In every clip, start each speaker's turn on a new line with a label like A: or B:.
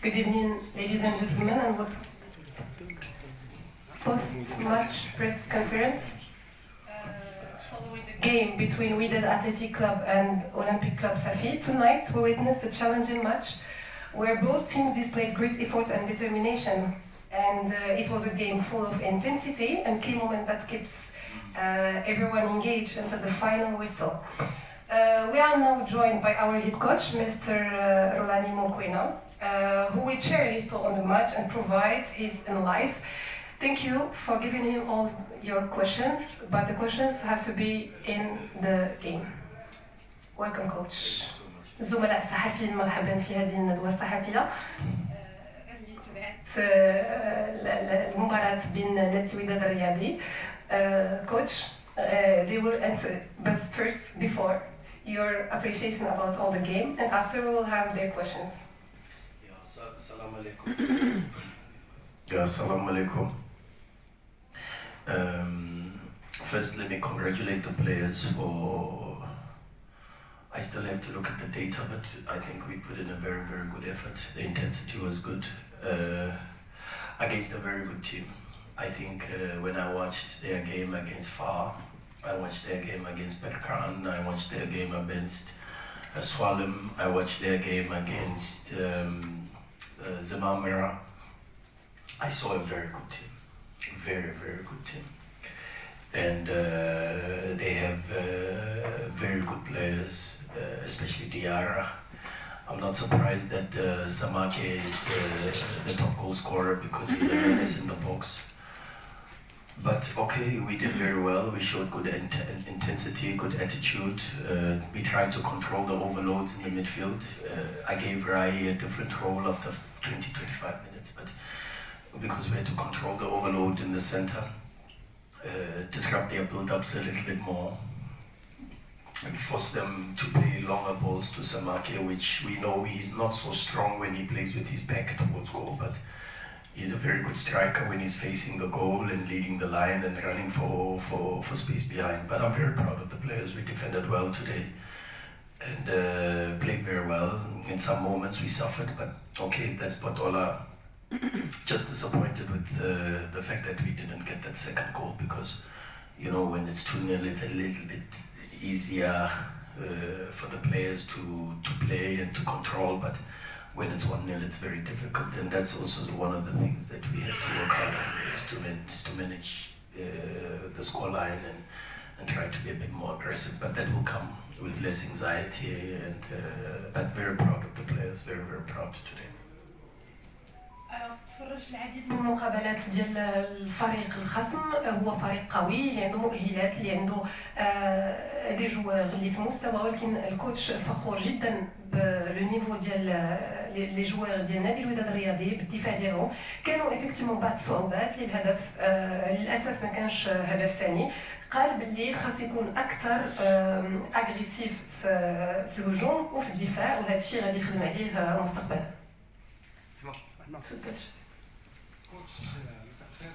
A: Good evening, ladies and gentlemen, and welcome to post-match press conference following the game between Wydad Athletic Club and Olympic Club Safi. Tonight, we witnessed a challenging match where both teams displayed great effort and determination, and it was a game full of intensity and key moment that keeps everyone engaged until the final whistle. We are now joined by our head coach, Mr. Rolani Mokwena, who will share his thought on the match and provide his analysis. Thank you for giving him all your questions, but the questions have to be in the game. Welcome, coach. الزملاء الصحفيين مرحبا في هذه الندوة الصحفية اللي تبعت المباراة بين نادي الوداد الرياضي. Coach, they will answer, but first, before, your appreciation about all the game, and after we will have their questions.
B: Assalamu alaikum. Assalamu alaikum. First, let me congratulate the players for. I still have to look at the data, but I think we put in a very, very good effort. The intensity was good against a very good team. I think when I watched their game against FAR, I watched their game against Berkane, I watched their game against Swalem, I watched their game against Zemamera. I saw a very good team, very, very good team. And they have very good players, especially Diarra. I'm not surprised that Samake is the top goal scorer because he's a menace in the box. But okay, we did very well. We showed good intensity, good attitude. We tried to control the overloads in the midfield. I gave Rai a different role after 20-25 minutes, but because we had to control the overload in the center, disrupt their build-ups a little bit more, and force them to play longer balls to Samake, which we know he's not so strong when he plays with his back towards goal, but he's a very good striker when he's facing the goal and leading the line and running for space behind. But I'm very proud of the players. We defended well today and played very well. In some moments we suffered, but okay, that's Botola. Just disappointed with the fact that we didn't get that second goal because, you know, when it's 2-0, it's a little bit easier for the players to play and to control, but when it's 1-0, it's very difficult, and that's also one of the things that we have to work hard on, is to manage the scoreline and try to be a bit more aggressive, but that will come with less anxiety, and but very proud of the players, very, very proud today.
A: تفرج في العديد من المقابلات ديال الفريق الخصم. هو فريق قوي اللي عنده مؤهلات، اللي عنده دي جوار اللي في مستوى، ولكن الكوتش فخور جدا بلو نيفو ديال لي جوار ديال نادي الوداد الرياضي بالدفاع ديالهم. كانوا افكتيمون بعض الصعوبات للهدف، للاسف ما كانش هدف ثاني. قال باللي خاص يكون اكثر اغريسيف في الهجوم وفي الدفاع، وهذا الشيء غادي يخدم عليه مستقبلا.
C: تفضل كوتش. مساء الخير.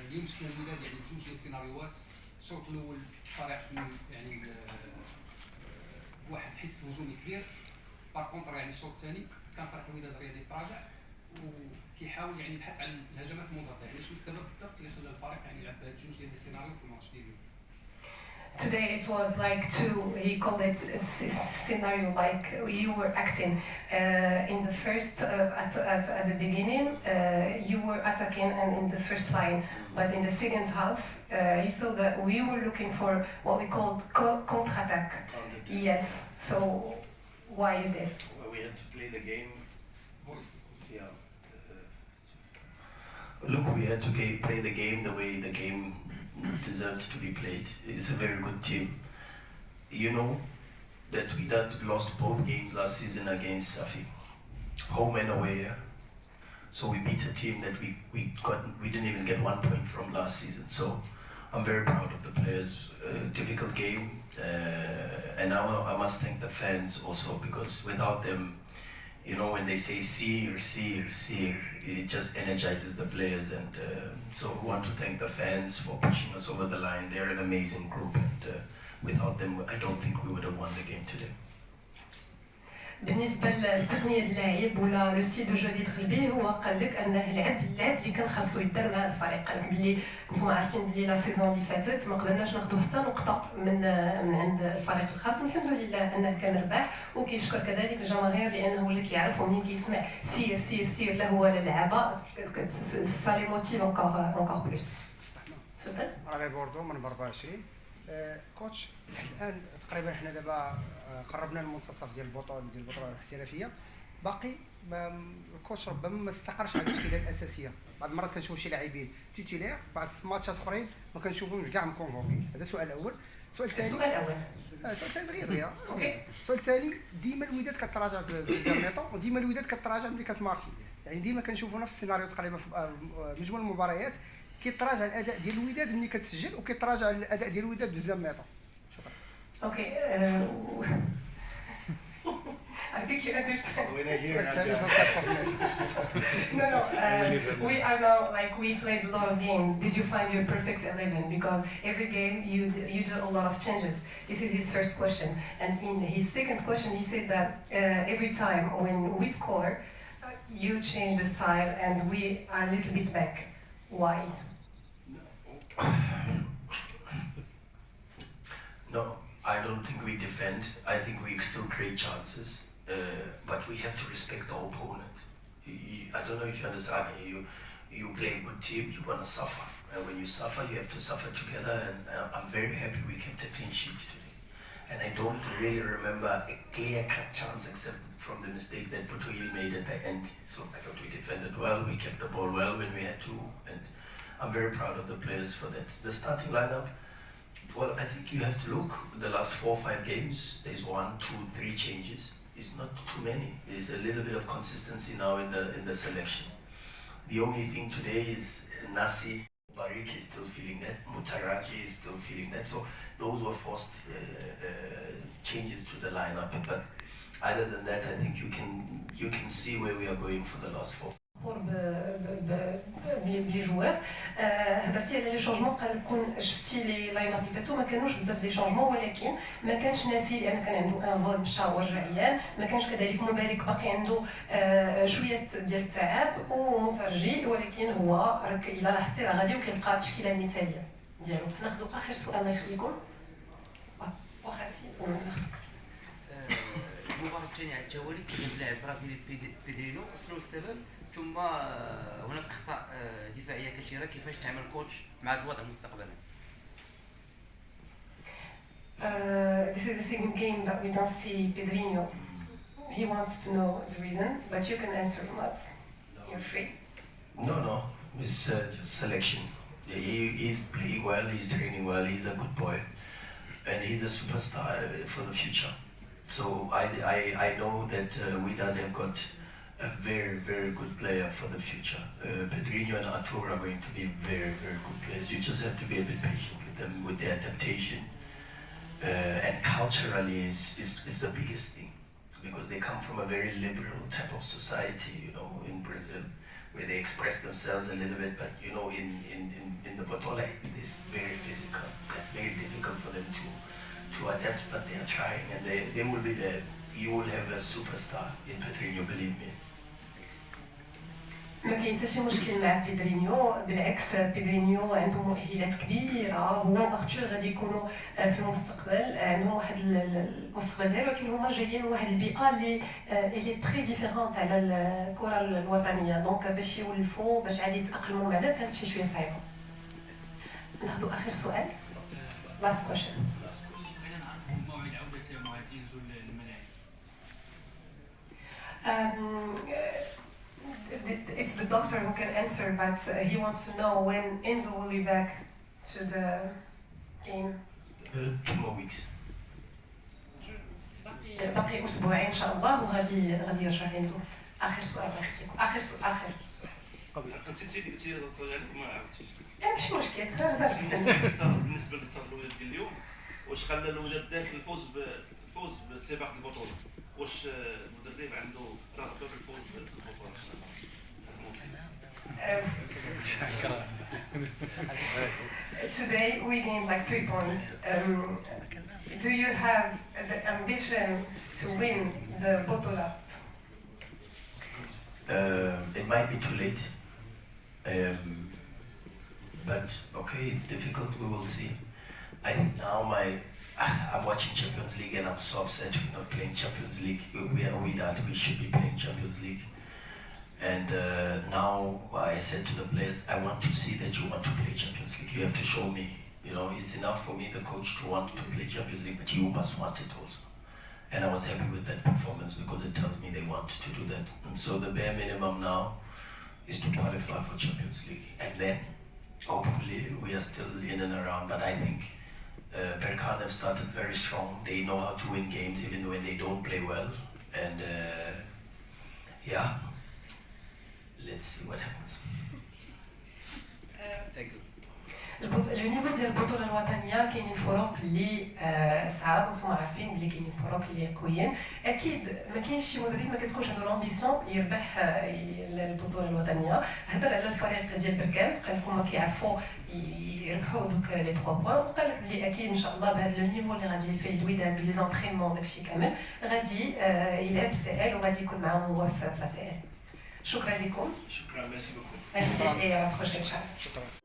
C: اليوم شفنا الوداد يعني بجوج ديال السيناريوهات. الشوط الاول فريق يعني بواحد الحس هجومي كبير، بار كونتر يعني الشوط الثاني كان فريق الوداد الرياضي تراجع وكيحاول يعني يبحث عن الهجمات المضاده. يعني شنو السبب بالضبط اللي خلى الفريق يعني يلعب بجوج ديال السيناريو في الماتش ديال اليوم؟
A: Today it was like he called it a scenario, like you were acting in the first, at the beginning, you were attacking and in the first line, but in the second half, he saw that we were looking for what we called counter-attack. Yes, so why is this?
B: Well, we had to play the game. Yeah. Look, we had to play the game the way the game deserved to be played. It's a very good team. You know that we lost both games last season against Safi, home and away. So we beat a team that we didn't even get 1 point from last season. So I'm very proud of the players. Difficult game, and I must thank the fans also, because without them, you know, when they say "Sir, Sir, Sir," it just energizes the players, and so we want to thank the fans for pushing us over the line. They're an amazing group, and without them, I don't think we would have won the game today.
A: بالنسبه للتقنيه اللاعب ولا لو ستيل دو جو اللي دخل به، هو قال لك انه اللعب اللي كان خاصو يدار مع الفريق. قال لك باللي كنتم عارفين باللي لا سيزون اللي فاتت ما قدرناش ناخذوا حتى نقطه من عند الفريق الخصم. الحمد لله انه كان رباح، وكيشكر كذلك الجماهير لانه ولا كيعرف ومنين كيسمع سير سير سير له ولا اللعابه سالي موتيف اونكور بلوس. تفضل.
D: رامي بوردو من 24. كوتش، الان تقريبا حنا دابا قربنا المنتصف ديال البطوله الاحترافيه، باقي الكوتش ربما ما استقرش على التشكيله الاساسيه. بعض المرات كنشوفوا شي لاعبين تيتيلير، بعض الماتشات اخرين ما كنشوفوهمش كاع مكونفوكي. هذا السؤال الاول. السؤال الثاني دغيا
A: اوكي.
D: السؤال الثاني، ديما الوداد كتراجع في الزميطو، وديما الوداد كتراجع ملي كتماركي. يعني ديما كنشوفوا نفس السيناريو تقريبا في مجموع المباريات، كيتراجع الاداء ديال الوداد ملي كتسجل، وكيتراجع الاداء ديال الوداد في الزميطو. شكرا.
A: Okay, I think you understand. No. We are now like we played a lot of games. Did you find your perfect 11? Because every game you do a lot of changes. This is his first question, and in his second question he said that every time when we score, you change the style and we are a little bit back. Why?
B: No, I don't think we defend. I think we still create chances, but we have to respect our opponent. I don't know if you understand me. You play a good team, you're gonna suffer, and when you suffer, you have to suffer together. And I'm very happy we kept a clean sheet today. And I don't really remember a clear-cut chance except from the mistake that Butoyi made at the end. So I thought we defended well, we kept the ball well when we had to, and I'm very proud of the players for that. The starting lineup. Well, I think you have to look the last 4 or 5 games. There's 1, 2, 3 changes. It's not too many. There's a little bit of consistency now in the selection. The only thing today is Nasi Barik is still feeling that. Mutaraki is still feeling that. So those were forced changes to the lineup. But other than that, I think you can see where we are going for the last 4.
A: بلي جوار. هضرتي على لي شونجمون، قال لك كون شفتي لي لاين اب اللي فاتوا ما كانوش بزاف لي شونجمون، ولكن ما كانش ناسي لان كان عنده ان فول مشى ورجع عيان، ما كانش كذلك مبارك باقي عنده شويه ديال التعب ومترجي، ولكن هو راك الا لاحظتي راه غادي وكيلقى التشكيله المثاليه ديالو. ناخذ اخر سؤال الله يخليكم. واخا
E: المباراة الثانية على التوالي كان اللاعب البرازيلي بيدرينو وصلوا السبب، ثم هناك أخطاء دفاعية كثيرة. كيفاش تعمل كوتش مع الوضع مستقبلا؟
A: This is the second game that we don't see Pedrinho. He wants to know the reason, but you can answer not. You're free.
B: No. It's just selection. He's playing well, he's training well, he's a good boy. And he's a superstar for the future. So I know that Wydad have got a very, very good player for the future. Pedrinho and Artur are going to be very, very good players. You just have to be a bit patient with them, with their adaptation. And culturally is the biggest thing, because they come from a very liberal type of society, in Brazil, where they express themselves a little bit, but in the Botola it is very physical. It's very difficult for them to adapt, but they are trying, and they will be there. You will have a superstar in Pedrinho, believe me.
A: ما كاين حتى شي مشكل مع بيدرينيو، بالعكس بيدرينيو عنده مؤهلات كبيره، هو وارتور غادي يكونوا في المستقبل عندهم واحد المستقبل ديالو، ولكن هما جايين من واحد البيئه اللي تري ديفيرونت على الكره الوطنيه، دونك باش يولفوا باش عادي يتاقلموا مع ذلك كانت شويه صعيبه. ناخذ اخر سؤال. لاست كويشن. It's the doctor who can answer, but he wants to know when Enzo will be back to the game.
B: 2 more weeks.
A: باقي اسبوعين ان شاء الله وغادي يرجع انزو. اخر سؤال الله يخليكم. اخر سؤال.
F: نسيتي قلتي ترجع لكم ما عاودتيش.
A: ماشي مشكل.
F: بالنسبه للصف الوداد ديال اليوم، واش خلى الوداد داخل الفوز بسباق البطوله؟ واش المدرب عنده رغبه بالفوز بالبطوله؟
A: Today we gained like 3 points. Do you have the ambition to win the بطولة.
B: It might be too late, but okay, it's difficult. We will see. I think now I'm watching Champions League and I'm so upset we're not playing Champions League. We should be playing Champions League. And now I said to the players, I want to see that you want to play Champions League. You have to show me. You know, it's enough for me, the coach, to want to play Champions League, but you must want it also. And I was happy with that performance because it tells me they want to do that. And so the bare minimum now is to qualify for Champions League. And then, hopefully, we are still in and around. But I think Berkane have started very strong. They know how to win games even when they don't play well. And yeah, let's see what happens.
E: Thank you.
A: النيفو ديال البطوله الوطنيه كاينين فروق اللي صعاب وانتم عارفين بلي كاينين فروق اللي قويين. اكيد ما كاينش شي مدرب ما كتكونش عنده لامبيسيون يربح البطوله الوطنيه. هضر على الفريق ديال بركان قال لكم ما كيعرفوا يربحوا دوك لي 3 بوان، وقال لك بلي اكيد ان شاء الله بهذا لو نيفو اللي غادي فيه الوداد لي زونطرينمون داكشي كامل غادي يلعب سي ال وغادي يكون معاهم موافق في لا سي ال. شكرا لكم.
B: شكرا، ميرسي بوكو.
A: ميرسي اي بروشين.
D: شكرا.